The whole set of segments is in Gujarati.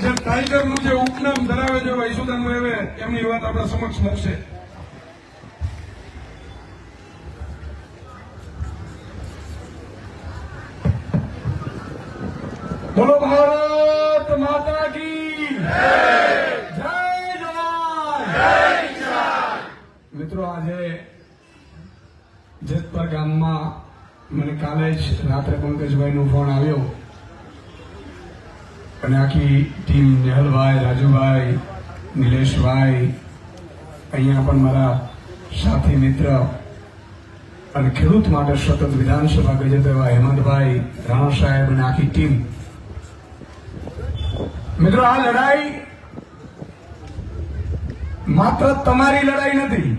જે ટાઈગરનું જે ઉપનામ ધરાવે છે ઈસુદાનભાઈ હવે એમની વાત આપણા સમક્ષ મૂકશે. બોલો ભારત માતા કી જય જવાન. મિત્રો આજે જેતપર ગામમાં મને કાલે જ રાત્રે પંકજભાઈનો ફોન આવ્યો અને આખી ટીમ નેહલભાઈ, રાજુભાઈ, નિલેશભાઈ, અહીંયા પણ મારા સાથી મિત્ર અને ખેડૂત માટે સતત વિધાનસભા ગજત એવા હેમંતભાઈ, રાણા સાહેબ અને આખી ટીમ. મિત્રો આ લડાઈ માત્ર તમારી લડાઈ નથી.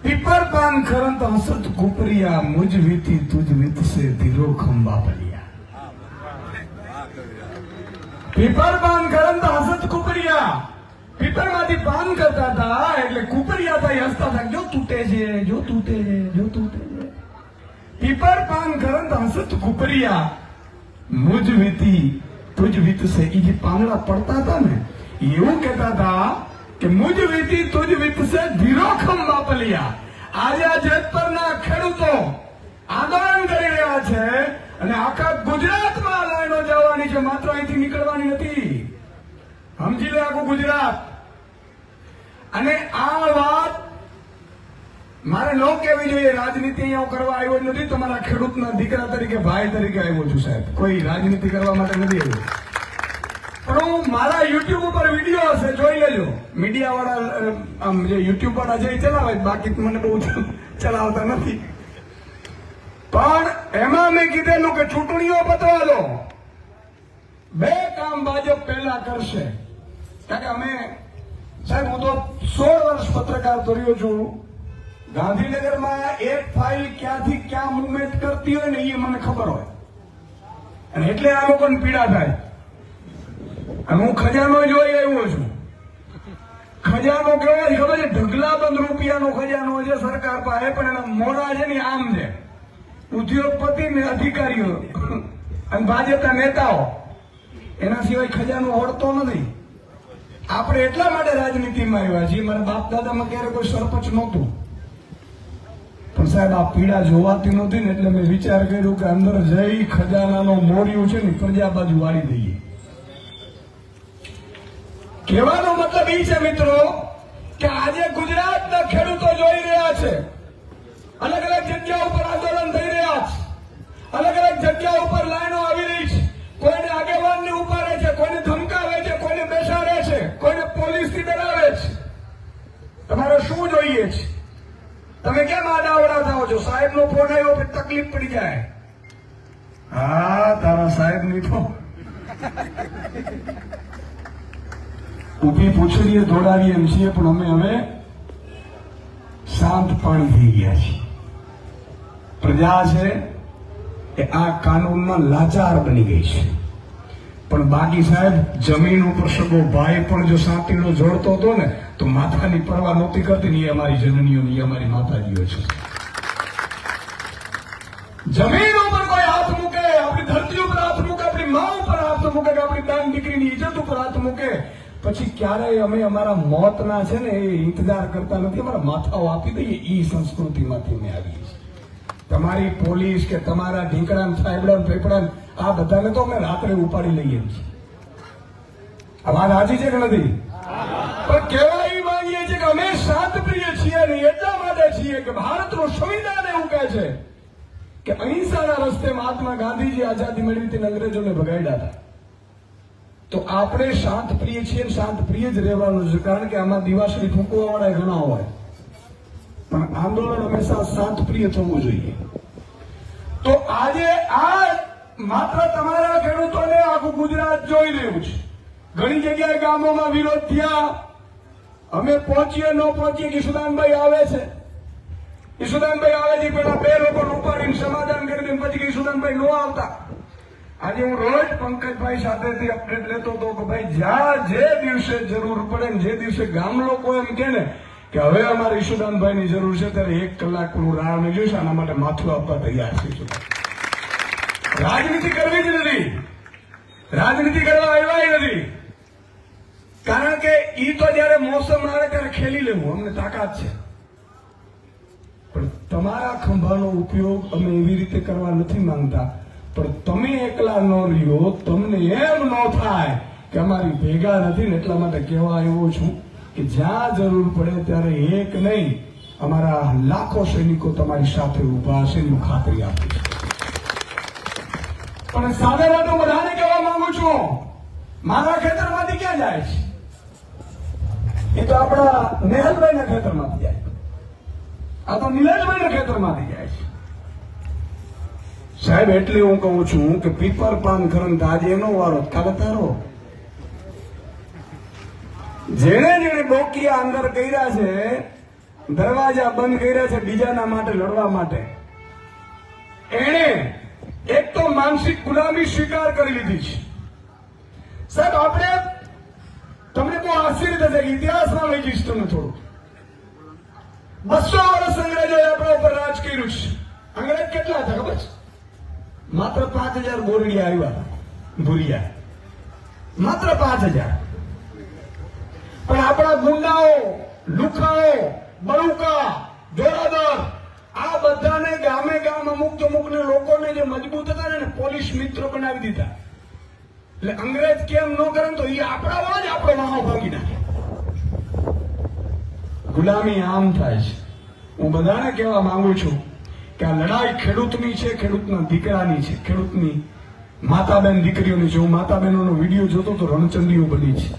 પીપર પાન ખરંત હસત કુપરિયા મુજ વીતી તુજ વીત સે ધીરો ખંભા પલિયા. પીપર પાન ખરંત હસત કુપરિયા. પીપર માંથી પાન કરતા હતા એટલે કુપરિયા ભાઈ હસતા હતા, જો તૂટે છે, જો તૂટે છે, જો તૂટે છે. પીપર પાન ખરંત હસત કુપરિયા મુજ વીતી તુજ વીત સે. એ જે પાંદડા પડતા હતા ને એવું કહેતા હતા કે મુજ વીતી તુજ વીત સે ધીરો ખંભા પલિયા. આજે આ જેતપરના ખેડૂતો આંદોલન કરી રહ્યા છે અને આખા ગુજરાતમાં લાઈનો જવાની છે, માત્ર અહીંથી નીકળવાની નથી. સમજી લે આખું ગુજરાત. અને આ વાત મારે ન કહેવી જોઈએ. રાજનીતિ અહીંયા કરવા આવ્યો નથી, તમારા ખેડૂતના દીકરા તરીકે, ભાઈ તરીકે આવ્યો છું સાહેબ. કોઈ રાજનીતિ કરવા માટે નથી આવ્યો. પણ હું મારા યુટ્યુબ ઉપર વિડીયો હશે, જોઈ લેજો. મીડિયા વાળા આમ જે યુટ્યુબ વાળા જે ચલાવે, બાકી મને બહુ ચલાવતા નથી. પણ એમાં મેં કીધેલું કે ચૂંટણીઓ પતવા દો, બે કામ ભાજપ પહેલા કરશે. કારણ કે અમે સાહેબ, હું તો 16 વર્ષ પત્રકાર કર્યો છું. ગાંધીનગરમાં એક ફાઇલ ક્યાંથી ક્યાં મુવમેન્ટ કરતી હોય ને એ મને ખબર હોય, અને એટલે આ લોકોને પીડા થાય. અને હું ખજાનો જોઈ આવ્યો છું. ખજાનો કેવાય ખબર છે? ઢગલાબંધ રૂપિયાનો ખજાનો છે સરકાર પાસે, પણ એના મોડા છે ને આમ છે. ઉદ્યોગપતિ ને અધિકારીઓ અને ભાજપના નેતાઓ, એના સિવાય ખજાનો ઓળતો નથી. આપણે એટલા માટે રાજનીતિમાં આવ્યા છીએ. મારા બાપ દાદામાં ક્યારે કોઈ સરપંચ નહોતું, પણ સાહેબ આ પીડા જોવાતી નહોતી ને એટલે મેં વિચાર કર્યો કે અંદર જઈ ખજાનાનો મોરિયું છે ને પ્રજા બાજુ વાળી દઈએ. કહેવાનો મતલબ એ છે મિત્રો કે આજે ગુજરાતના ખેડૂતો જોઈ રહ્યા છે, અલગ અલગ જગ્યા ઉપર આંદોલન થઈ રહ્યા છે, અલગ અલગ જગ્યા ઉપર લાઈનો આવી રહી છે. કોઈને આગેવાનને ઉપાડે છે, કોઈને ધમકાવે છે, કોઈને બેસાડે છે, કોઈને પોલીસથી ડરાવે છે. તમારે શું જોઈએ છે? તમે કેમ આડાવડા થાઓ છો? સાહેબનો ફોન આવ્યો પછી તકલીફ પડી જાય. હા, તારા સાહેબ ની તો ઉભી પૂછડીએ દોડાવીએ એમ છીએ, પણ અમે હવે શાંત પાણી થઈ ગયા છીએ. પ્રજા છે એ આ કાનૂનમાં લાચાર બની ગઈ છે. પણ બાકી સાહેબ, જમીન ઉપર સગો ભાઈ પણ જો સાંતીનો જોડતો હતો ને તો માથાની પરવા નહોતી કરતી ને. એ અમારી જનનીઓ ને અમારી માતાજીઓ છે. જમીન ઉપર કોઈ હાથ મૂકે, આપણી ધરતી ઉપર હાથ મૂકે, આપણી મા ઉપર હાથ મૂકે, કે આપણી બેન દીકરીની ઇજ્જત ઉપર હાથ મૂકે, પછી ક્યારેય અમે અમારા મોતના છે ને એ ઇંતજાર કરતા નથી. અમારા માથાઓ આપી દઈએ. એ સંસ્કૃતિમાંથી મેં આવી છે. તમારી પોલીસ કે તમારા ઢીંકડા સાહેબડા ફેફડા આ બધાને તો અમે રાત્રે ઉપાડી લઈએ છીએ. આ વાત સાચી છે કે નથી? પણ કહેવા એ માંગીએ છીએ કે અમે શાંતપ્રિય છીએ ને એટલા માટે છીએ કે ભારતનું સંવિધાન એવું કહે છે કે અહિંસાના રસ્તે મહાત્મા ગાંધીજી આઝાદી મેળવી તેને અંગ્રેજોને ભગાડ્યા હતા. તો આપણે શાંતપ્રિય છીએ, શાંતપ્રિય જ રહેવાનું છે. કારણ કે આમાં દિવાસળી ફૂંકવા વાળા ઘણા હોય, પણ આંદોલન હંમેશા શાંતપ્રિય થવું જોઈએ. તો આજે આ માત્ર તમારા ખેડૂતોને આખું ગુજરાત જોઈ રહ્યું છે. ઘણી જગ્યાએ ગામોમાં વિરોધ થયા. અમે પહોંચીએ ન પહોંચીએ, ઈસુદાનભાઈ આવે છે. ઈસુદાનભાઈ આવે છે, પેલા બે લોકોને ઉપાડીને સમાધાન કરી દે, પછી ઈસુદાનભાઈ ન આવતા. આજે હું રોજ પંકજભાઈ સાથેથી અપડેટ લેતો હતો કે ભાઈ જ્યાં જે દિવસે જરૂર પડે ને જે દિવસે ગામ લોકો એમ કે ને કે હવે અમારે ઈશુદાનભાઈની જરૂર છે, ત્યારે 1 કલાક હું રાહ નહીં જોઈશ. આના માટે માથું આપવા તૈયાર છે. રાજનીતિ કરવી જ નથી. રાજનીતિ કરવા આવ્યા નથી. કારણ કે ઈ તો જયારે મોસમ આવે ત્યારે ખેલી લેવું અમને તાકાત છે, પણ તમારા ખંભાનો ઉપયોગ અમે એવી રીતે કરવા નથી માંગતા. પણ તમે એકલા ન રહ્યો, તમને એમ ન થાય કે અમારી ભેગા નથી ને, એટલા માટે કહેવા આવ્યો છું કે જ્યાં જરૂર પડે ત્યારે એક નહીં, અમારા લાખો સૈનિકો તમારી સાથે ઉભા હશે એનું ખાતરી આપી. પણ સાથે વાતો બધાને કહેવા માંગુ છું, મારા ખેતરમાંથી ક્યાં જાય છે? એ તો આપણા નેહલભાઈના ખેતરમાંથી જાય, આ તો નિલેશભાઈના ખેતરમાંથી જાય છે. સાહેબ એટલે હું કહું છું કે પીપર પાન ખરંત આજે એનો વારો, કાલે તારો. જેને જેને ડોકિયા અંદર કર્યા છે, દરવાજા બંધ કર્યા છે બીજાના માટે લડવા માટે, એને એક તો માનસિક ગુલામી સ્વીકાર કરી લીધી છે. સાહેબ આપણે તમને બહુ આશ્ચર્ય થશે, ઇતિહાસમાં લઈ જઈશ તમને થોડું. 200 વર્ષ અંગ્રેજોએ આપણા ઉપર રાજ કર્યું છે. અંગ્રેજ કેટલા હતા ખબર છે? માત્ર 5000 બોરડિયા આવ્યા હતા, ભૂરિયા, માત્ર 5000. પણ આપણા ગુંડાઓ, લુખાઓ, બળુકા, જોરાદર, આ બધાને ગામે ગામ અમુક અમુકને લોકોને જે મજબૂત હતા ને પોલીસ મિત્રો બનાવી દીધા. એટલે અંગ્રેજ કેમ ન કરે તો એ આપણા જ આપણો વાહો ભાગી નાખે. ગુલામી આમ થાય છે. હું બધાને કહેવા માંગુ છું કે આ લડાઈ ખેડૂતની છે, ખેડૂતના દીકરાની છે, ખેડૂતની માતાબેન દીકરીઓની છે. હું માતાબેનોનો વિડીયો જોતો તો રણચંડીઓ બની છે.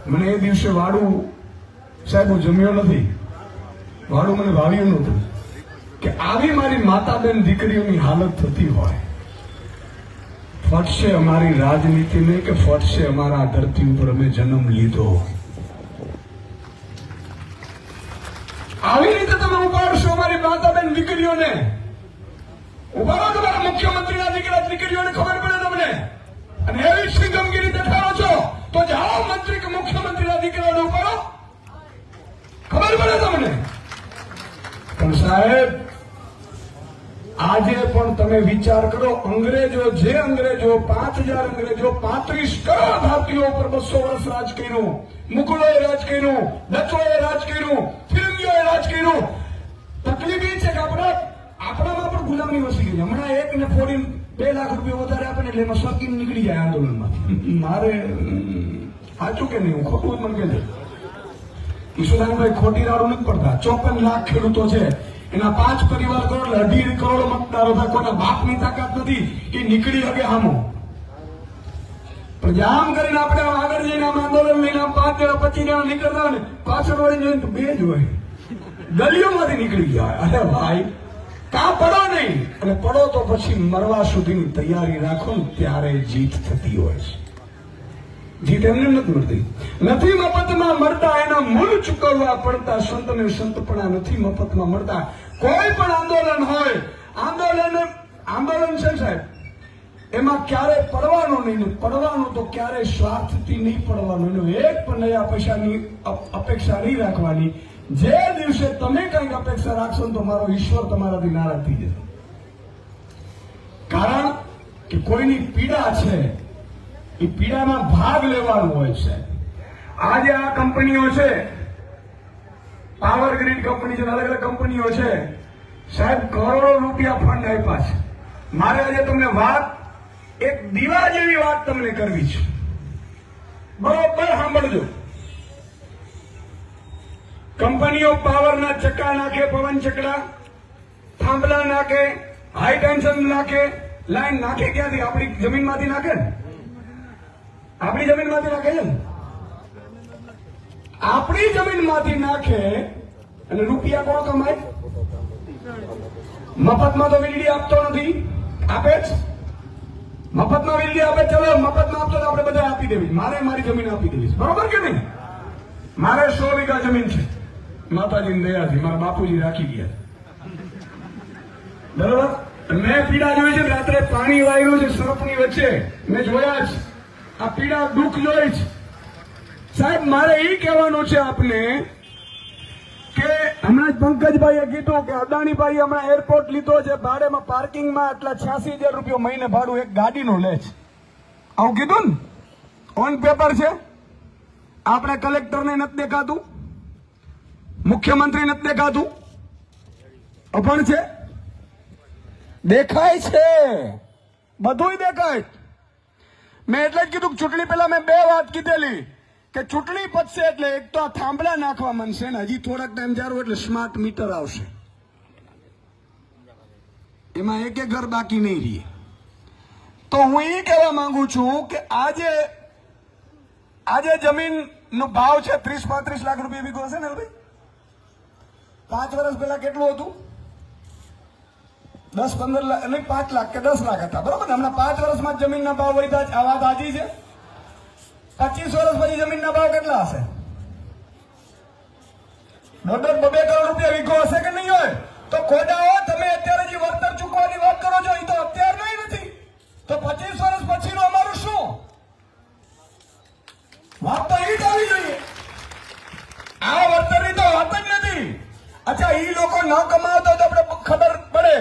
મને એ દિવસે વાડું, સાહેબ હું જમ્યો નથી, વાડું મને ભાવ્યું નહોતું કે આવી મારી માતાબેન દીકરીઓની હાલત થતી હોય. ફટશે અમારી રાજનીતિ નહીં કે ફટશે અમારા ધરતી ઉપર અમે જન્મ લીધો. આવી રીતે તમે ઉપાડશો અમારી માતાબેન દીકરીઓને, ઉપાડો તમારા મુખ્યમંત્રીના દીકરા દીકરીઓને ખબર પડે તમને. અને એવી સિંગમગીરી દેખાડો છો તો જાઓ મંત્રી કે મુખ્યમંત્રીના દીકરાઓને ઉપાડો, ખબર પડે તમને. પણ સાહેબ આજે પણ તમે વિચાર કરો, અંગ્રેજો 5000 અંગ્રેજો 35 કરોડ ભારતીયો ઉપર 200 વર્ષ રાજ કર્યું. મુગલોએ રાજ કર્યું, ડચોએ રાજ કર્યું, ફિરંગીઓએ રાજ કર્યું. તકલીફ એ છે કે આપણામાં પણ ગુલામી વસી ગઈ. હમણાં એકને ફોડીને 2 લાખ રૂપિયા વધારે આપે ને એટલે એમાં શોખીન નીકળી જાય આંદોલનમાંથી. મારે સાચું કે નહીં, હું ખોટું મને કહેજો. ઈશુદાનભાઈ ખોટી રાડું નથી પડતા. 54 લાખ ખેડૂતો છે, એના 5 પરિવાર કરોડ, 2.5 કરોડ મતદારો થાય. કોઈના બાપની તાકાત નથી એ નીકળી શકે આમો. પણ જામ કરીને આપણે આગળ જઈને આમ આંદોલન લઈને 5 જણા 25 જણા નીકળતા હોય ને, પાછળ વળી જોઈને તો 2 જ હોય, ગલીઓમાંથી નીકળી જાય. અરે ભાઈ કાં પડો નહીં, અને પડો તો પછી મરવા સુધીની તૈયારી રાખો ને ત્યારે જીત થતી હોય છે. જીત એમને નથી મળતી, નથી મફતમાં મળતા, એના મૂળ ચૂકવવા પડતા. સંતને સંતપણા નથી મફતમાં મળતા. કોઈ પણ આંદોલન હોય, આંદોલન છે સાહેબ, એમાં ક્યારે પડવાનું નહીં. પડવાનું તો ક્યારે સ્વાર્થથી નહીં પડવાનું. એનો એક પણ નયા પૈસાની અપેક્ષા નહીં રાખવાની. જે દિવસે તમે કંઈક અપેક્ષા રાખશો ને તો મારો ઈશ્વર તમારાથી નારાજ થઈ જશે. કારણ કે કોઈની પીડા છે, એ પીડામાં ભાગ લેવાનો હોય છે. આજે આ કંપનીઓ છે, પાવર ગ્રીડ કંપની છે, અલગ અલગ કંપનીઓ છે, સાહેબ કરોડો રૂપિયા ફંડ આપ્યા છે. મારે આજે તમને એક દીવા જેવી વાત તમને કરવી છે, બરોબર સાંભળજો. કંપનીઓ પાવરના ચક્કા નાખે, પવન ચક્કા, થાંભલા નાખે, હાઈ ટેન્શન નાખે, લાઈન નાખે. ક્યાંથી? આપણી જમીનમાંથી નાખે ને, આપણી જમીનમાંથી નાખે છે ને, આપણી જમીનમાંથી નાખે. અને રૂપિયા કોણ કમાય? મફતમાં તો વીજળી આપતો નથી, આપે જ. મફતમાં વીજળી આપે, ચલો મફતમાં આપતો તો આપણે બધા આપી દેવી. મારે મારી જમીન આપી દેવી, બરોબર કે નહીં? મારે 100 વીઘા જમીન છે, માતાજીની દયાથી મારા બાપુજી રાખી ગયા, બરોબર. મેં પીડા જોઈ છે, રાત્રે પાણી વાયરું છે સર્પની વચ્ચે, મેં જોયા છે. આ પીડા દુઃખ જોઈ છે. સાહેબ મારે એ કહેવાનું છે આપને કે હમણાં જ પંકજભાઈએ કીધું કે અદાણીભાઈ હમણાં એરપોર્ટ લીધો છે ભાડેમાં, પાર્કિંગમાં આટલા 86,000 રૂપિયા મહિને ભાડું એક ગાડીનું લે છે. આવું કીધું ને, ઓન પેપર છે. આપણે કલેક્ટરને નથી દેખાતું, મુખ્યમંત્રી નથી દેખાતું, અભણ છે. દેખાય છે, બધું દેખાય. મેં એટલે જ કીધું ચૂંટણી પહેલા મેં બે વાત કીધેલી કે ચૂંટણી પતશે એટલે એક તો આ થાંભલા નાખવા માંડશે ને હજી થોડાક ટાઈમ જારો એટલે સ્માર્ટ મીટર આવશે. એમાં એક ઘર બાકી નહીં રહે. તો હું એ કહેવા માંગુ છું કે આજે જમીન નો ભાવ છે 30-35 લાખ રૂપિયા વીઘો હશે ને ભાઈ. 5 વર્ષ પહેલા કેટલું હતું? 10-15 લાખ નહીં, 5 લાખ કે 10 લાખ હતા, બરોબર ને? હમણાં 5 વર્ષમાં જમીનના ભાવ વધ્યા. આ વાત સાચી છે. 25 વર્ષ પછી જમીનના ભાવ કેટલા હશે? 1.5-2 કરોડ રૂપિયા વીઘો હશે કે નહીં હોય? તો ખોડાઓ તમે અત્યારે જે વળતર ચૂકવવાની વાત કરો છો એ તો અત્યારે નહીં નથી, તો 25 વર્ષ પછીનું અમારું શું? વાત તો એ જ આવી જોઈએ. આ વળતરની તો વાત જ નથી. અચ્છા, એ લોકો ન કમાવતા તો આપણે ખબર પડે.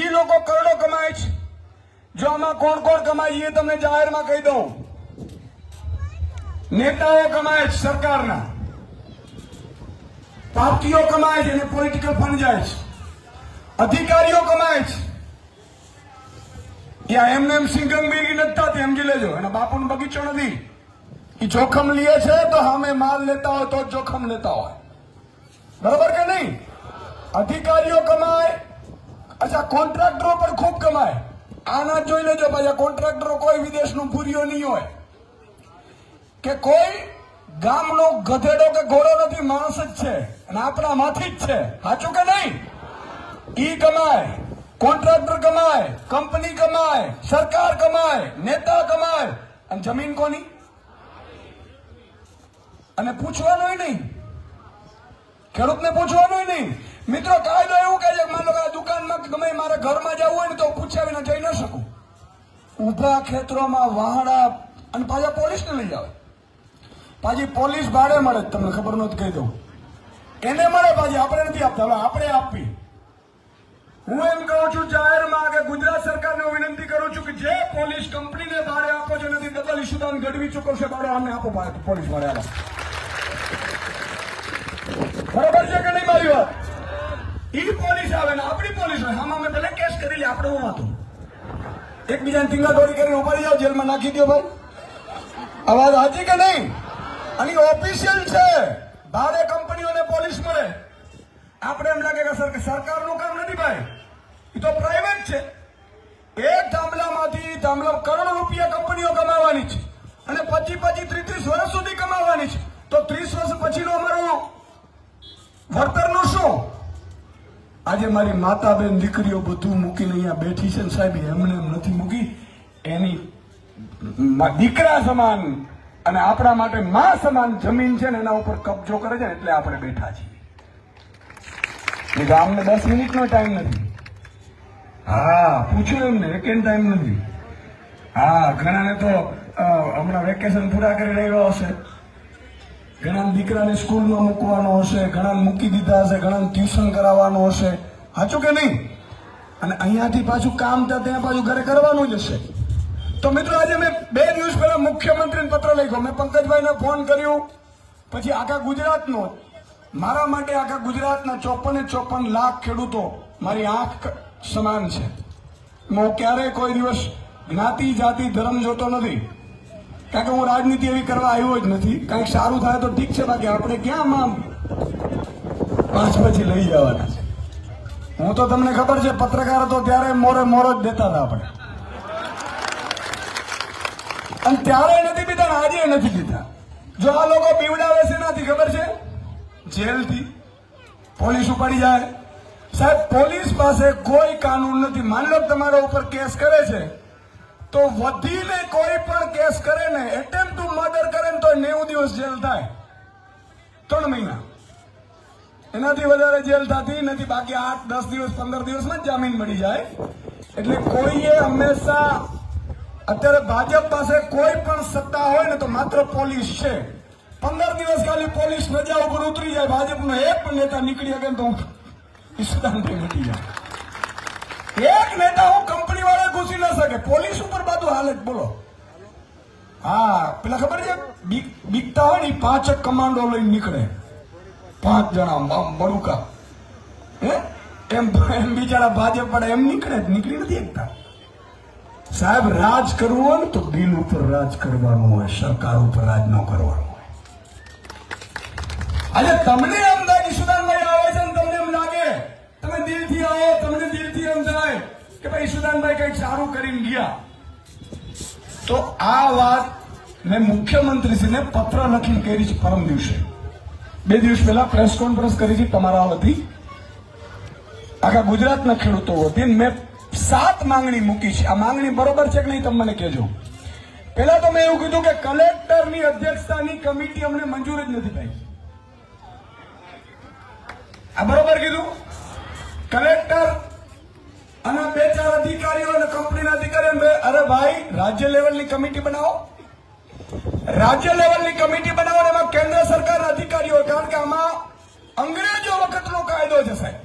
એ લોકો કરોડો કમાય છે. જો આમાં કોણ કોણ કમાય એ તમને જાહેરમાં કહી દઉં. નેતાઓ કમાય છે સરકારના, પાર્ટીઓ કમાય છે અને પોલિટિકલ ફંડ જાય છે, અધિકારીઓ કમાય છે. ત્યાં એમને એમ સિંગંગબીરી નથી થતી, સમજી લેજો. એના બાપુનો બગીચો નથી. એ જોખમ લે છે તો સામે માલ લેતા હોય તો જોખમ લેતા હોય, બરાબર કે નહીં? અધિકારીઓ કમાય. અચ્છા, કોન્ટ્રાક્ટરો પણ ખૂબ કમાય. આના જોઈ લેજો પાછા. કોન્ટ્રાક્ટરો કોઈ વિદેશનું ભૂરીઓ નહીં હોય કે કોઈ ગામનો ગધેડો કે ઘોડો નથી, માણસ જ છે અને આપણામાંથી જ છે. સાચું કે નહીં? ઈ કમાય, કોન્ટ્રાક્ટર કમાય, કંપની કમાય, સરકાર કમાય, નેતા કમાય. અને જમીન કોની? અને પૂછવાનું નહીં, ખેડૂતને પૂછવાનું નહીં. મિત્રો, કાયદો એવું કહે છે કે માનો કે આ દુકાનમાં ગમે મારે ઘરમાં જવું હોય ને તો પૂછ્યા વિના જઈ ન શકું. ઉભા ખેતરોમાં વાહડા અને પાછા પોલીસને લઈ આવે. પાછી પોલીસ ભાડે મળે, તમને ખબર નથી કહી દઉં. એને મળે પાછી, આપણે નથી આપતા. હવે આપણે આપવી. હું એમ કહું છું જાહેરમાં કે ગુજરાત સરકારને વિનંતી કરું છું કે જે પોલીસ કંપનીને ભાડે આપો છો નથી ડબલ ઇસ્યુદાન ગઢવી ચૂકવશે ભાડે, અમને આપો પોલીસ ભાડે આપો. બરાબર છે કે નહીં મારી વાત? ઈ પોલીસ આવે ને આપણી પોલીસ હોય, આમાં અમે ભલે કેસ કરી લે, આપણે હું વાતું. એકબીજાને ટીંગાટોળી કરીને ઉપાડી જાઓ, જેલમાં નાખી દો ભાઈ. અવાજ સાચી કે નહીં? અને ઓફિશિયલ છે. ભાડે કંપનીઓને પોલીસ મળે. આપણે એમ લાગે કે સરકારનું કામ નથી ભાઈ, એ તો પ્રાઇવેટ છે. એક થાંભલામાંથી કરોડો રૂપિયા કંપનીઓ કમાવાની છે અને 25-30 વર્ષ સુધી કમાવાની છે. તો 30 વર્ષ પછીનું અમારું વળતરનું શું? આજે મારી માતા બેન દીકરીઓ બધું મૂકીને અહીંયા બેઠી છે ને સાહેબ, એમને એમ નથી મૂકી. એની દીકરા સમાન અને આપણા માટે માં સમાન જમીન છે ને એના ઉપર કબજો કરે છે ને એટલે આપણે બેઠા છીએ. અમને 10 મિનિટનો ટાઈમ નથી. હા, પૂછ્યું એમને, એક ટાઈમ નથી. હા, ઘણાને તો હમણાં વેકેશન પૂરા કરી રહ્યો હશે, ઘણા દીકરાને સ્કૂલમાં મૂકવાનો હશે, ઘણા મૂકી દીધા હશે, ઘણા ટ્યુશન કરાવવાનો હશે. સાચું કે નહીં? અને અહીંયાથી પાછું કામ ત્યાં પાછું ઘરે કરવાનું જ હશે. તો મિત્રો, આજે મેં 2 દિવસ પહેલા મુખ્યમંત્રીને પત્ર લખ્યો. મેં પંકજભાઈને ફોન કર્યો, પછી આખા ગુજરાતનો, મારા માટે આખા ગુજરાતના 54 લાખ ખેડૂતો મારી આંખ સમાન છે. હું ક્યારેય કોઈ દિવસ જ્ઞાતિ જાતિ ધર્મ જોતો નથી, કારણ કે હું રાજનીતિ એવી કરવા આવ્યો જ નથી. કંઈક સારું થાય તો ઠીક છે, બાકી આપણે ક્યાં આમ 5 પછી લઈ જવાના છે. હું તો તમને ખબર છે, પત્રકાર હતો ત્યારે મોરે મોરો જ દેતા હતા આપણે, અને ત્યારે નથી પીધા, આજે નથી પીધા. જો આ લોકો પીવડાવે છે નથી ખબર છે, જેલથી પોલીસ ઉપાડી જાય. સાહેબ, પોલીસ પાસે કોઈ કાનૂન નથી. માની લો તમારા ઉપર કેસ કરે છે તો વધીને કોઈ પણ કેસ કરે ને, એટેમ્પ ટુ મર્ડર કરે ને તો 90 દિવસ જેલ થાય, 3 મહિના. એનાથી વધારે જેલ થતી નથી. બાકી 8, 10 દિવસ, 15 દિવસમાં જામીન મળી જાય. એટલે કોઈએ હંમેશા, અત્યારે ભાજપ પાસે કોઈ પણ સત્તા હોય ને તો માત્ર પોલીસ છે. 15 દિવસ ખાલી પોલીસ રજા ઉપર ઉતરી જાય, ભાજપનો એક પણ નેતા નીકળી શકે તો ઈસુદાનથી મટી જાય. એક નેતા હું કંપની વાળા ઘૂસી ન શકે, પોલીસ ઉપર બધું હાલત. બોલો, હા, પેલા ખબર છે બીકતા હોય ને 5 કમાન્ડો લઈને નીકળે, 5 જણા બડુકા, હે એમ બિચારા ભાજપ પડે એમ નીકળી નથી એકતા. સાહેબ, રાજ કરવું હોય ને તો દિલ ઉપર રાજ કરવાનું હોય, સરકાર ઉપર રાજ ન કરવાનું હોય. આજે તમને એમ થાય કે ઈશુદાનભાઈ આવે છે ને તમને એમ લાગે, તમે દિલથી આવો, તમને દિલથી એમ થાય કે ભાઈ ઈશુદાનભાઈ કંઈક સારું કરીને ગયા, તો આ વાત મેં મુખ્યમંત્રીશ્રીને પત્ર લખીને કરી છે. પરમ દિવસે 2 દિવસ પહેલા પ્રેસ કોન્ફરન્સ કરી છે તમારા વતી, આખા ગુજરાતના ખેડૂતો વતી. મેં 7 માંગણી મૂકી છે. આ માંગણી બરોબર છે કે નહીં તમે મને કહેજો. પહેલા તો મેં એવું કીધું કે કલેક્ટરની અધ્યક્ષતાની કમિટી અમને મંજૂર જ નથી ભાઈ. આ બરોબર કીધું? કલેક્ટર અને 2-4 અધિકારીઓ અને કંપનીના અધિકારીઓ, અરે ભાઈ રાજ્ય લેવલની કમિટી બનાવો, રાજ્ય લેવલની કમિટી બનાવો. એમાં કેન્દ્ર સરકારના અધિકારીઓ, કારણ કે આમાં અંગ્રેજો વખતનો કાયદો છે સાહેબ.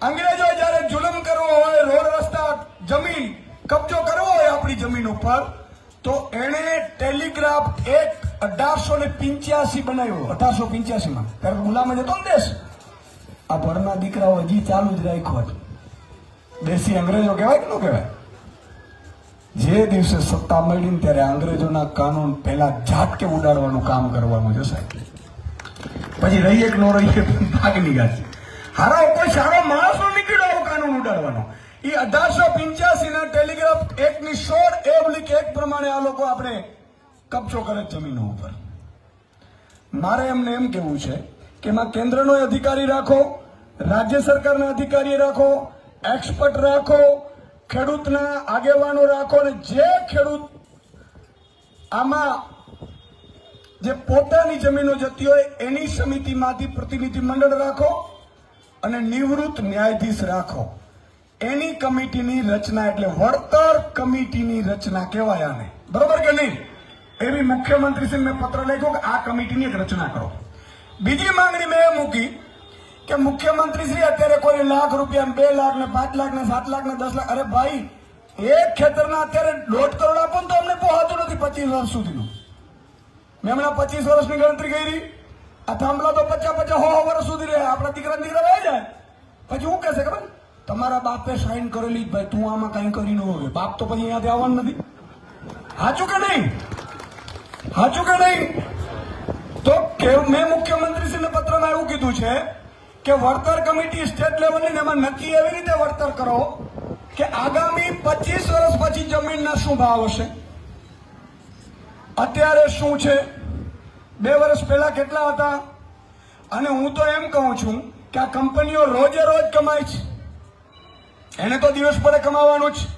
અંગ્રેજો જયારે જુલમ કરવો હોય, રોડ રસ્તા, જમીન કબજો કરવો હોય આપણી જમીન ઉપર, તો એને ટેલિગ્રાફ એક્ટ 1885 બનાવ્યો. 1885 ત્યારે ગુલામ જ હતો ને દેશ. આ ભણના દીકરાઓ હજી ચાલુ જ રાખ્યો. દેશી અંગ્રેજો કહેવાય કે ન કહેવાય? જે દિવસે સત્તા મળી ત્યારે અંગ્રેજોના કાનૂન પહેલા ઝાટકે ઉડાડવાનું કામ કરવાનું છે સાહેબ. પછી રહીએ કે ન રહીએ ભાગની ગાય. હારા કોઈ સારો માણસ નો નીકળ્યો કાનૂન ઉડાડવાનો. એ 1885 ના ટેલિગ્રાફ એક્ટની 16A પ્રમાણે આ લોકો આપણે કબજો કરે જમીનો ઉપર. મારે એમને એમ કેવું છે કે એમાં કેન્દ્રનો અધિકારી રાખો, રાજ્ય સરકારના અધિકારી રાખો, એક્સપર્ટ રાખો, ખેડૂતના આગેવાનો રાખો, અને જે ખેડૂત આમાં જે પોતાની જમીનો જતી હોય એની સમિતિમાંથી પ્રતિનિધિ મંડળ રાખો અને નિવૃત્ત ન્યાયાધીશ રાખો. એની કમિટીની રચના એટલે વળતર કમિટીની રચના કહેવાય આને. બરોબર કે નહીં? એવી મુખ્યમંત્રીશ્રીને મેં પત્ર લખ્યો કે આ કમિટીની એક રચના કરો. બીજી માંગણી મેં એ મૂકી કે મુખ્યમંત્રીશ્રી અત્યારે કોઈ ₹1,00,000 ને 2 લાખ ને 5 લાખ ને 7 લાખ ને 10 લાખ, અરે ભાઈ એક ખેતરના અત્યારે 1.5 કરોડ આપો તો અમને પહોંચતું નથી 25 વર્ષ સુધીનું. મેં હમણાં 25 વર્ષની ગણતરી કરી. આ થાંભલા તો 50-100 વર્ષ સુધી રહે. આપણા દીકરા રહી જાય. પછી હું કહેશે ખબર, તમારા બાપે સાઈન કરેલી ભાઈ, તું આમાં કઈ કરી ન હોય. બાપ તો પછી અહીંયાથી આવવાનું નથી. સાચું કે નહીં? સાચું કે નહીં? તો મેં મુખ્યમંત્રીશ્રીને પત્રમાં એવું કીધું છે કે વળતર કમિટી સ્ટેટ લેવલની, એમાં નક્કી એવી રીતે વળતર કરો કે આગામી 25 વર્ષ પછી જમીનના શું ભાવ હશે, અત્યારે શું છે, 2 વર્ષ પહેલા કેટલા હતા. અને હું તો એમ કહું છું કે આ કંપનીઓ રોજે રોજ કમાય છે, એને તો દિવસ પડે કમાવાનું જ.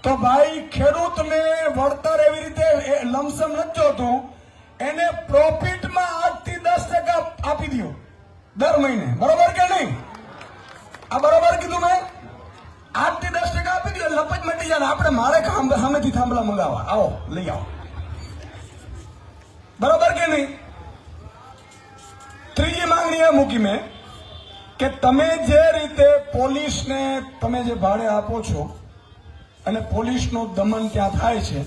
તો ભાઈ ખેડૂતને વળતર એવી રીતે લમસમ નથી જોતું, એને પ્રોફિટમાં 8 થી 10% આપી દો દર મહિને. બરોબર કે નહીં? આ બરોબર કીધું મેં? 8 થી 10% આપી દો, લપજ મટી જાય. આપણે મારે સામેથી થાંભલા મંગાવવા, આવો લઈ આવો. બરોબર કે નહીં? ત્રીજી માંગણી એ મૂકી મેં કે તમે જે રીતે પોલીસને તમે જે ભાડે આપો છો અને પોલીસનું દમન ત્યાં થાય છે,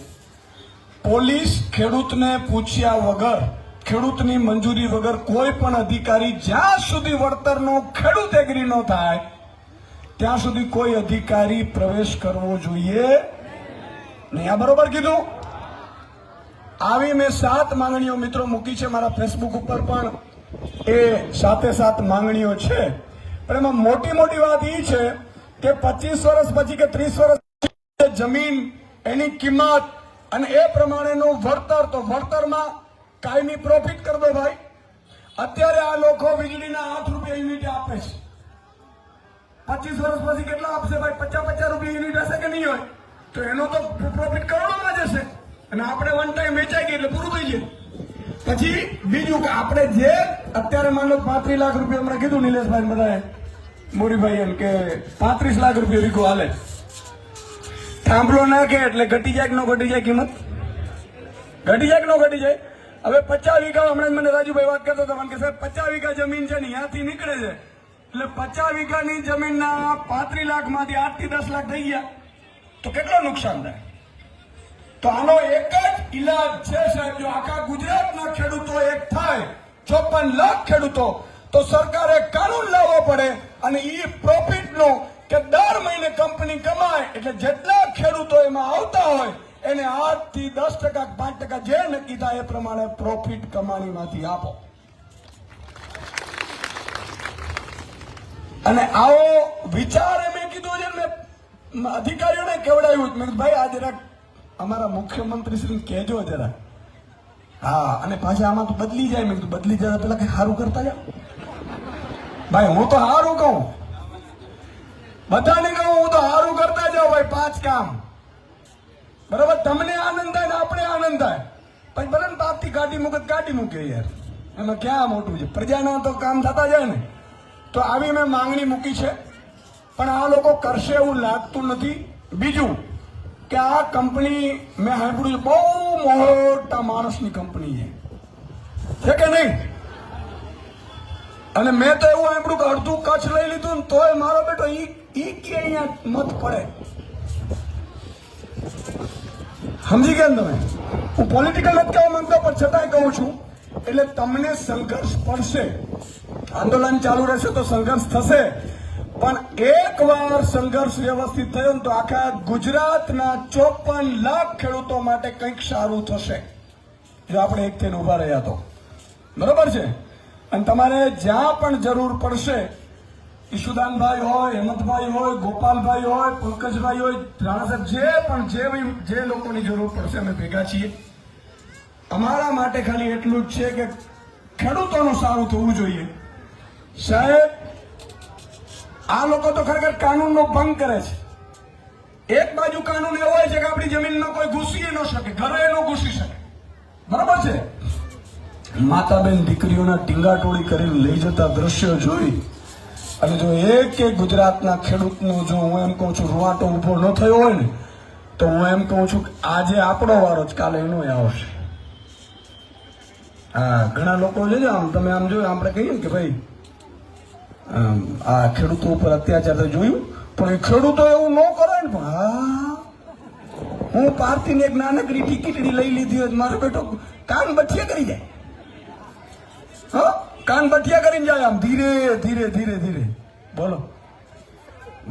પોલીસ ખેડૂતને પૂછ્યા વગર, ખેડૂતની મંજૂરી વગર કોઈ પણ અધિકારી જ્યાં સુધી વળતરનો ખેડૂત એગ્રી ન થાય ત્યાં સુધી કોઈ અધિકારી પ્રવેશ કરવો જોઈએ નહીં. આ બરોબર કીધું? આવી મેં 7 માંગણીઓ મિત્રો મૂકી છે. મારા ફેસબુક ઉપર પણ એ 7 માંગણીઓ છે. પણ એમાં મોટી મોટી વાત એ છે કે 25 વર્ષ પછી કે 30 વર્ષ જમીન, એની કિંમત અને એ પ્રમાણેનું વળતર, તો વળતરમાં કાયમી પ્રોફિટ કરી દો ભાઈ. અત્યારે આ લોકો વીજળીના 8 રૂપિયા યુનિટ આપે છે. 25 વર્ષ પછી કેટલા આપશે ભાઈ? 50 રૂપિયા યુનિટ હશે કે નહીં હોય? તો એનો તો પ્રોફિટ કરોડોમાં જશે. અને આપણે વન ટાઈમ વેચાઈ ગઈ એટલે પૂરું થઈ જાય. પછી બીજું કે આપણે જે અત્યારે માન લો 35 લાખ રૂપિયા, હમણાં કીધું નિલેશભાઈ બધાએ, મોરીભાઈ એમ કે 35 લાખ રૂપિયા વીઘો હાલે. થાંભલો નાખે એટલે ઘટી જાય કે ન ઘટી જાય કિંમત? ઘટી જાય કે ન ઘટી જાય? હવે 50 વીઘા, હમણાં મને રાજુભાઈ વાત કરતો હતો કે સાહેબ 50 વીઘા જમીન છે ને ત્યાંથી નીકળે છે, એટલે 50 વીઘાની જમીનના 35 લાખમાંથી 8 થી 10 લાખ થઈ ગયા તો કેટલો નુકસાન થાય? તો આનો એક જ ઈલાજ છે સાહેબ, જો આખા ગુજરાતના ખેડૂતો એક થાય, 54 લાખ ખેડૂતો, તો સરકારે કાનૂન લાવવો પડે અને ઈ પ્રોફિટનો કે દર મહિને કંપની કમાય એટલે જેટલા ખેડૂતો એમાં આવતા હોય એને 8 થી 10%, 5% જે નક્કી થાય એ પ્રમાણે પ્રોફિટ કમાણીમાંથી આપો. અને આવો વિચાર મેં કીધું છે, મેં અધિકારીઓને કેવડાવ્યું, મેં કીધું ભાઈ આ જરાક અમારા મુખ્યમંત્રી શ્રી કહેજો જરા. હા, અને પાછા આમાં તો બદલી જાય. મેં કીધું બદલી જાય પેલા કઈ સારું કરતા જાવ ભાઈ. હું તો સારું કહું, બધાને કહું હું તો સારું કરતા જાવ ભાઈ. 5 કામ બરાબર, તમને આનંદ થાય ને આપણે આનંદ થાય. પછી ભલે ને તાપથી કાઢી મૂકે યાર, એમાં ક્યાં મોટું છે. પ્રજાના તો કામ થતા જાય ને. તો આવી મેં માંગણી મૂકી છે, પણ આ લોકો કરશે એવું લાગતું નથી. બીજું કે આ કંપની મેં સાંભળ્યું બહુ મોટા માણસની કંપની છે કે નહીં? અને મેં તો એવું સાંભળ્યું કે અડધું કચ્છ લઈ લીધું ને તોય મારો બેટો ઈ કે અહીંયા મત પડે. સમજી ગયા ને તમે? હું પોલિટિકલ નથી કહેવા માંગતો, પણ છતાંય કહું છું. એટલે તમને સંઘર્ષ પડશે, આંદોલન ચાલુ રહેશે તો સંઘર્ષ થશે, પણ એકવાર સંઘર્ષ વ્યવસ્થિત થયો ને તો આખા ગુજરાતના 54 લાખ ખેડૂતો માટે કંઈક સારું થશે જો આપણે એક થઈને ઉભા રહ્યા તો. બરોબર છે? અને તમારે જ્યાં પણ જરૂર પડશે, ઈશુદાનભાઈ હોય, હેમંતભાઈ હોય, ગોપાલભાઈ હોય, પંકજભાઈ હોય, રાણા સાહેબ, જે લોકોની જરૂર પડશે અમે ભેગા છીએ. અમારા માટે ખાલી એટલું જ છે કે ખેડૂતોનું સારું થવું જોઈએ. સાહેબ, આ લોકો તો ખરેખર કાનૂનનો ભંગ કરે છે. એક બાજુ કાનૂન એવો હોય છે કે આપણી જમીનમાં કોઈ ઘૂસી ન શકે, ઘરે ન ઘૂસી શકે. બરાબર છે? માતાબેન દીકરીઓના ટીંગાટોળી કરીને લઈ જતા દ્રશ્યો જોઈ અને જો એક ગુજરાતના ખેડૂતનો જો હું એમ કહું છું રૂવાટો ઉભો ન થયો હોય ને, તો હું એમ કહું છું કે આજે આપણો વારો જ કાલે એનો આવશે. હા, ઘણા લોકો જોજો આમ, તમે આમ જોયું, આપણે કહીએ ને કે ભાઈ આ ખેડૂતો ઉપર અત્યાચાર તો જોયું, પણ એ ખેડૂતો એવું ન કરે ને. પણ હા, હું પાર્થીને એક નાનકડી ટિકિટડી લઈ લીધી હોય, મારો બેટો કાન બઠિયા કરી જાય. હા, કાન બઠિયા કરીને જાય આમ ધીરે ધીરે ધીરે ધીરે. બોલો,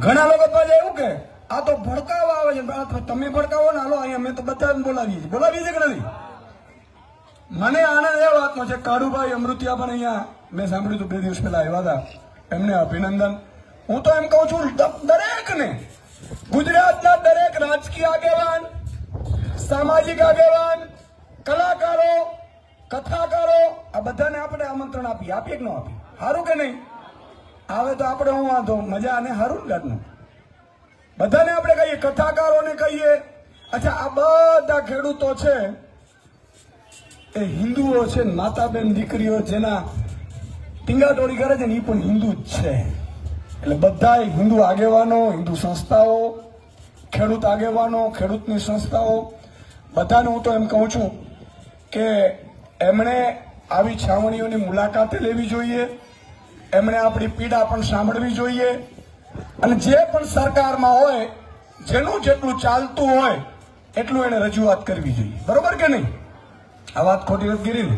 ઘણા લોકો પાછા એવું કે આ તો ભડકાવા આવે છે. તમે ભડકાવો ને, હાલો અહીંયા મેં તો બધા બોલાવીએ છે કે નથી? મને આનંદ એ વાતનો છે, કાળુભાઈ અમૃતિયા પણ અહીંયા મેં સાંભળ્યું હતું 2 દિવસ પહેલા આવ્યા હતા, એમને અભિનંદન. હું તો એમ કહું છું દરેકને, ગુજરાતના દરેક રાજકીય આગેવાન, સામાજિક આગેવાન, કલાકારો, કથાકારો, આ બધાને આપણે આમંત્રણ આપીએ કે ન આપીએ? સારું કે નહીં? આવે તો આપણે હું વાંધો, મજા અને સારું ને ઘરનું. બધાને આપણે કહીએ, કથાકારોને કહીએ. અચ્છા, આ બધા ખેડૂતો છે એ હિન્દુઓ છે, માતાબેન દીકરીઓ જેના ટીંગાટોળી કરે છે ને, એ પણ હિન્દુ જ છે. એટલે બધા હિન્દુ આગેવાનો, હિન્દુ સંસ્થાઓ, ખેડૂત આગેવાનો, ખેડૂતની સંસ્થાઓ, બધાને હું તો એમ કહું છું કે એમણે આવી છાવણીઓની મુલાકાતે લેવી જોઈએ, એમણે આપણી પીડા પણ સાંભળવી જોઈએ, અને જે પણ સરકારમાં હોય જેનું જેટલું ચાલતું હોય એટલું એને રજૂઆત કરવી જોઈએ. બરોબર કે નહીં? આ વાત ખોટી નથી ગીરી ને?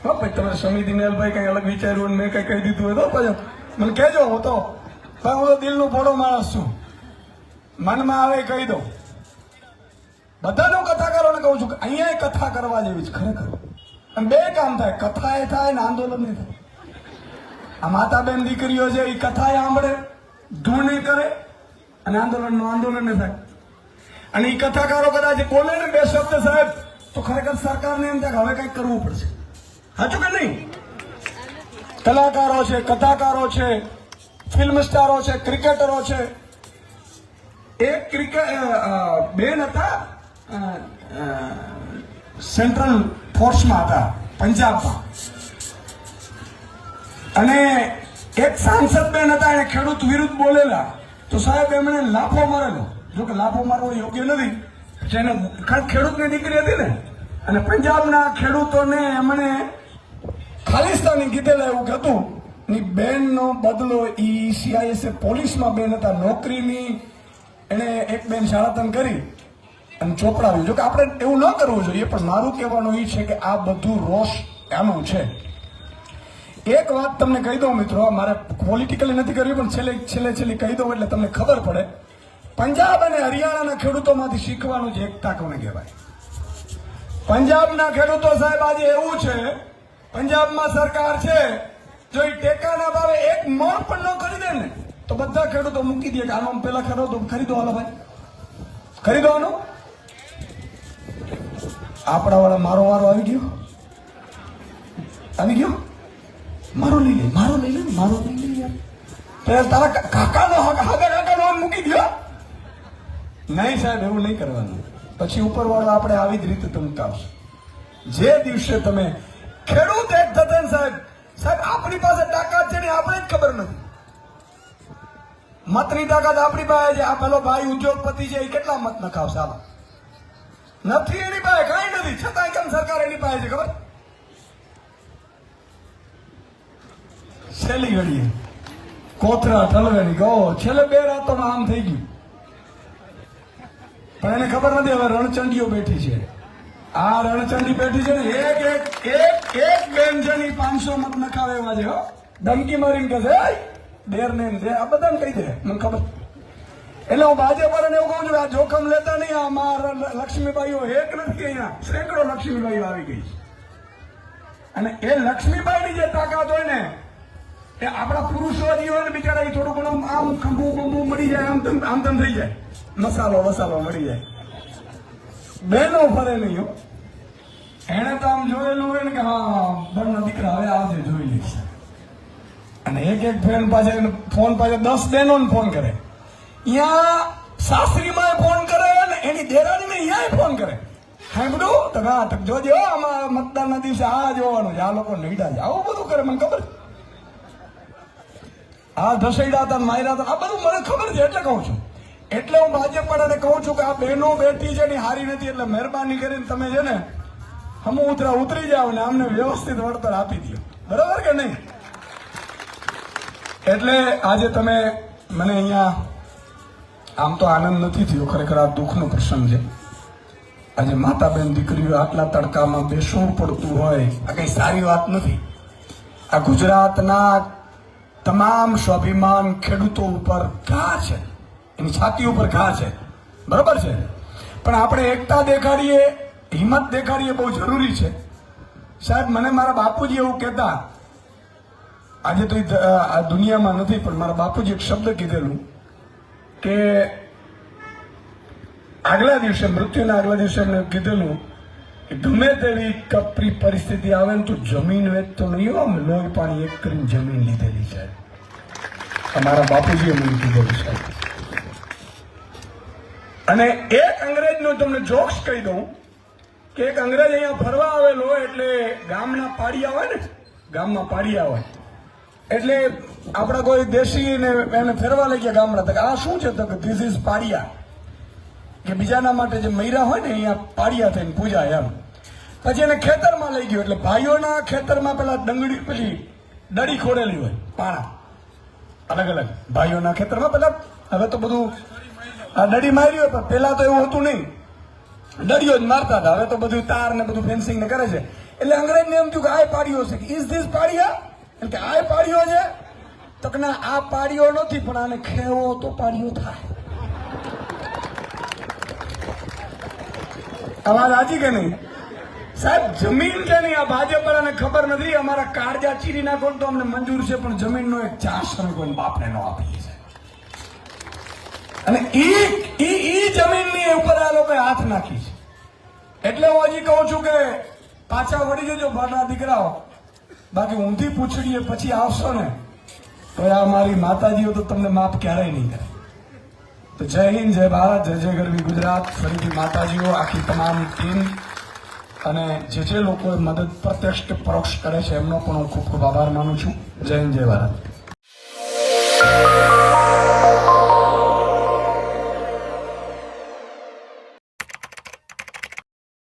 હા ભાઈ, તમે સમિતિ નેલભાઈ કઈ અલગ વિચાર્યું મેં કઈ કહી દીધું હોય તો પછી મને કહેજો. હું તો દિલનો ભોળો માણસ છું, મનમાં આવે કહી દઉં. બધાનો કથાકારોને કહું છું કે અહીંયા કથા કરવા જેવી છે ખરેખર. અને 2 કામ થાય, કથા એ થાય ને આંદોલન નહીં થાય. આ માતાબેન દીકરીઓ છે એ કથા સાંભળે, ધૂળ નહીં કરે, અને આંદોલન નહીં થાય. અને એ કથાકારો કદાચ બોલે ને 2 શબ્દ સાહેબ, તો ખરેખર સરકારને એમ થાય હવે કંઈક કરવું પડશે. સાચું કે નહીં? કલાકારો છે, કથાકારો છે, ફિલ્મ સ્ટારો છે, ક્રિકેટરો છે. એક બેન હતા સેન્ટ્રલ ફોર્સમાં હતા પંજાબમાં, અને એક સાંસદ બેન હતા, એને ખેડૂત વિરુદ્ધ બોલેલા તો સાહેબ એમણે લાફો મારેલો. જો કે લાફો મારવો યોગ્ય નથી, જેને ખેડૂતની દીકરી હતી ને, અને પંજાબના ખેડૂતોને એમણે ખાલિસ્તાની કીધેલા એવું હતું. ની બેનનો બદલો ઈ CIS પોલીસમાં બેન હતા, નોકરીની એને એક બેન શાળાતન કરી અને ચોપડાવ્યું. જો કે આપણે એવું ન કરવું જોઈએ, પણ મારું કહેવાનું એ છે કે આ બધું રોષ આનું છે. એક વાત તમને કહી દઉં મિત્રો, મારે પોલિટિકલી નથી કરવી, પણ છેલ્લે કહી દઉં એટલે તમને ખબર પડે. પંજાબ અને હરિયાણાના ખેડૂતોમાંથી શીખવાનું જ એકતા કોને કહેવાય. પંજાબના ખેડૂતો સાહેબ આજે એવું છે, પંજાબમાં સરકાર છે, જો એ ટેકાના ભાવે એક મણ પણ ન ખરીદે ને તો બધા ખેડૂતો મૂકી દે કે આનો પેલા ખરીદો હાલો ભાઈ, ખરીદો આનો. આપણા વાળા મારો વારો આવી ગયો, મારો લઈ લે યાર, તારા કાકાનો મૂકી દો. નહીં સાહેબ, એવું નહીં કરવાનું. પછી ઉપરવાળો આપણે આવી જ રીતે ધમકાવશે. જે દિવસે તમે ખેડૂત એક થતા ને સાહેબ આપણી પાસે તાકાત છે ને આપણે જ ખબર નથી. મતની તાકાત આપણી પાસે છે. આ પેલો ભાઈ ઉદ્યોગપતિ છે, એ કેટલા મત નખાવશે? આમાં નથી એની પાસે, કઈ નથી, છતાં કેમ સરકાર એની પાસે છે ખબર? છેલ્લી ઘડીએ કોથરા ઠલવેની ગો છેલ્લે 2 રાતોમાં આમ થઈ ગયું. પણ એને ખબર નથી હવે રણચંડીઓ બેઠી છે. આ રણચંડી બેઠી છે ને, એક બેન છે ને 500 મત નખાવે એવા છે. ધમકી મારીને કહે છે ડેર ને આ બધાને કહી દે, મને ખબર. એટલે હું ભાજપ વાળાને એવું કહું છું, આ જોખમ લેતા નહીં. આ મારા લક્ષ્મીબાઈઓ એક નથી, અહીંયા સેંકડો લક્ષ્મીબાઈઓ આવી ગઈ છે. અને એ લક્ષ્મીબાઈની જે તાકાત હોય ને, એ આપણા પુરુષો જે હોય ને બિચારા, એ થોડું ઘણું આમ ખંભું મળી જાય, આમ તેમ થઈ જાય, મસાલો મળી જાય. બહેનો ફરે નહીં હો. એને તો આમ જોયેલું હોય ને કે હા બરના દીકરા હવે આવજે જોઈ લઈશ. અને એક ફ્રેન્ડ પાસે ફોન પાસે 10 બહેનોને ફોન કરે. અહીંયા સાસરીમાં ફોન કરે ને એની દેરાણીને અહીંયા ફોન કરે. સાંભળ્યું તો હા જોજો આમાં મતદાનના દિવસે આ જોવાનું છે, આ લોકો નહીડા છે, આવું બધું કરે. મને ખબર, આ ધસેડા હતા, માર્યા હતા, આ બધું મને ખબર છે. એટલે કહું છું, એટલે હું ભાજપ વાળાને કહું છું કે આ બહેનો બેઠી છે ને હારી નથી, એટલે મહેરબાની કરીને તમે છે ને ઉતરી જાવ ને અમને વ્યવસ્થિત વળતર આપી દો, બરાબર કે નહીં? એટલે આજે તમે મને અહીંયા, આમ તો આનંદ નથી થયો, ખરેખર આ દુઃખનો પ્રસંગ છે. આજે માતા બેન દીકરીઓ આટલા તડકામાં બેસવું પડતું હોય, આ કઈ સારી વાત નથી. આ ગુજરાતના તમામ સ્વાભિમાન ખેડૂતો ઉપર ઘા છે, એની છાતી ઉપર ઘા છે, બરાબર છે. પણ આપણે એકતા દેખાડીએ, હિંમત દેખાડીએ, બહુ જરૂરી છે. સાહેબ મને મારા બાપુજી એવું કહેતા, આજે તો આ દુનિયામાં નથી, પણ મારા બાપુજી એક શબ્દ કીધેલું કે આગલા દિવસે, મૃત્યુના આગલા દિવસે એમને કીધેલું કે ગમે તેવી કપરી પરિસ્થિતિ આવે ને તો જમીન વેચતો નહીં હો, લોહી પાણી એક કરીને જમીન લીધેલી છે. અમારા બાપુજીએ મને કીધેલું છે. અને એક અંગ્રેજનો તમને જોક્સ કહી દઉં કે એક અંગ્રેજ અહીંયા ફરવા આવેલો, એટલે ગામના પાડિયા હોય ને, ગામમાં પાડિયા હોય, એટલે આપણા કોઈ દેશી ને એને ફેરવા લઈ ગયા ગામડા. તો આ શું છે? તો કે ધીસ ઇઝ પાડિયા, કે બીજાના માટે જે મૈરા હોય ને અહીંયા પાડિયા થઈને પૂજા એમ. પછી એને ખેતરમાં લઈ ગયો, એટલે ભાઈઓના ખેતરમાં પેલા પેલી દડી ખોડેલી હોય, પાણા અલગ અલગ ભાઈઓના ખેતરમાં. પેલા હવે તો બધું આ દડી મારી હોય, પણ પેલા તો એવું હતું નહીં, દડીઓ જ મારતા હતા. હવે તો બધું તાર ને બધું ફેન્સિંગ ને કરે છે. એટલે અંગ્રેજને એમ થયું કે આ પાડીઓ છે, ઇઝ ધીસ પાડિયા? એટલે કે આ પાડીઓ છે? તો કે ના, આ પાડીઓ નથી, પણ આને ખેવો તો પાડીઓ થાય. અવાજ આજી કે નહીં સાહેબ? જમીન કે નહીં, આ ભાજપ વાળાને ખબર નથી. અમારા કાળજા ચીરી નાખો તો અમને મંજૂર છે, પણ જમીનનો એક ચાસ કોઈ બાપને ન આપીએ છે. અને ઈ જમીનની ઉપર આ લોકોએ હાથ નાખી છે. એટલે હું હજી કહું છું કે પાછા વળી જજો બારના દીકરાઓ, બાકી ઊંધી પૂછડીએ પછી આવશો ને તો આ મારી માતાજીઓ તો તમને માફ ક્યારેય નહીં કરે. તો જય હિન્દ, જય ભારત, જય જય ગરવી ગુજરાત. ફરીથી માતાજીઓ, આખી તમામ ટીમ અને જે લોકોએ મદદ પ્રત્યક્ષ કે પરોક્ષ કરે છે એમનો પણ હું ખૂબ ખૂબ આભાર માનું છું. જય હિન્દ, જય ભારત.